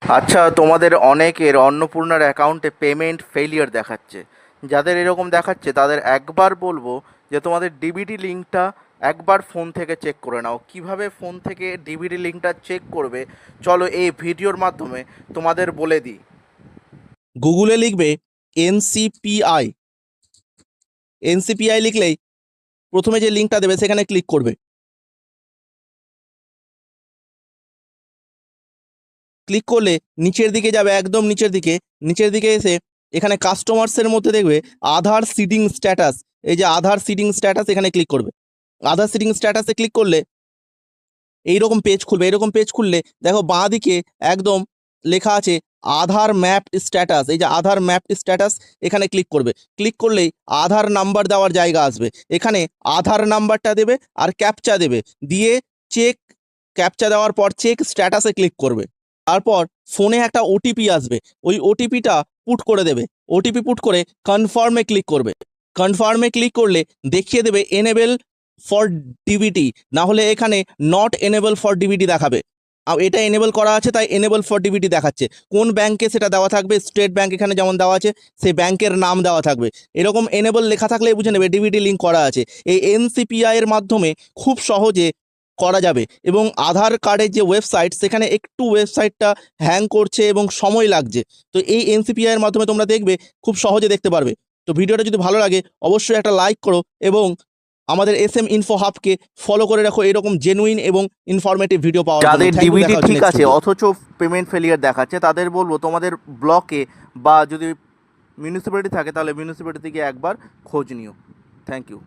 আচ্ছা, তোমাদের অনেকের অন্নপূর্ণার অ্যাকাউন্টে পেমেন্ট ফেলিয়ার দেখাচ্ছে। যাদের এরকম দেখাচ্ছে তাদের একবার বলবো যে তোমাদের ডিবিটি লিঙ্কটা একবার ফোন থেকে চেক করে নাও। কিভাবে ফোন থেকে ডিবিটি লিঙ্কটা চেক করবে চলো এই ভিডিওর মাধ্যমে তোমাদের বলে দিই। গুগলে লিখবে এনসিপিআই। এনসিপিআই লিখলেই প্রথমে যে লিঙ্কটা দেবে সেখানে ক্লিক করবে। ক্লিক করলে নিচের দিকে যাবে, একদম নিচের দিকে এসে এখানে কাস্টমার্সের মধ্যে দেখবে আধার সিডিং স্ট্যাটাস। এই যে আধার সিডিং স্ট্যাটাস, এখানে ক্লিক করবে। আধার সিডিং স্ট্যাটাসে ক্লিক করলে এইরকম পেজ খুলবে। এরকম পেজ খুললে দেখো বাঁ দিকে একদম লেখা আছে আধার ম্যাপ স্ট্যাটাস। এই যে আধার ম্যাপ স্ট্যাটাস, এখানে ক্লিক করবে। ক্লিক করলেই আধার নাম্বার দেওয়ার জায়গা আসবে। এখানে আধার নাম্বারটা দেবে আর ক্যাপচা দেবে, দিয়ে চেক, ক্যাপচা দেওয়ার পর চেক স্ট্যাটাসে ক্লিক করবে। তারপর ফোনে একটা ওটিপি আসবে, ওই ওটিপিটা পুট করে দেবে। ওটিপি পুট করে কনফার্মে ক্লিক করবে। কনফার্মে ক্লিক করলে দেখিয়ে দেবে এনেবেল ফর ডিবিটি, না হলে এখানে নট এনেবল ফর ডিবিটি দেখাবে। এটা এনেবল করা আছে তাই এনেবল ফর ডিবিটি দেখাচ্ছে। কোন ব্যাংকে সেটা দেওয়া থাকবে, স্টেট ব্যাংক এখানে যেমন দেওয়া আছে সেই ব্যাংকের নাম দেওয়া থাকবে। এরকম এনেবল লেখা থাকলে বুঝে নেবে ডিবিটি লিঙ্ক করা আছে। এই এনসিপিআই এর মাধ্যমে খুব সহজে করা যাবে। এবং আধার কার্ডের যে ওয়েবসাইট, সেখানে একটু ওয়েবসাইটটা হ্যাং করছে এবং সময় লাগছে। তো এই এনসিপিআই এর মাধ্যমে তোমরা দেখবে খুব সহজে দেখতে পারবে। তো ভিডিওটা যদি ভালো লাগে অবশ্যই একটা লাইক করো এবং আমাদের SM ইনফো হাবকে ফলো করে রাখো এরকম জেনুইন এবং ইনফরমেটিভ ভিডিও পাওয়ার জন্য। যাদের থ্যাংক ইউ, ডিবিটি দেখা হচ্ছে ঠিক নেক্সট আছে ভিডিও। অথচ পেমেন্ট ফেলিয়ার দেখাচ্ছে তাদের বলবো তোমাদের ব্লকে বা যদি মিউনিসিপ্যালিটি থাকে তাহলে মিউনিসিপ্যালিটি থেকে একবার খোঁজ নিও। Thank you.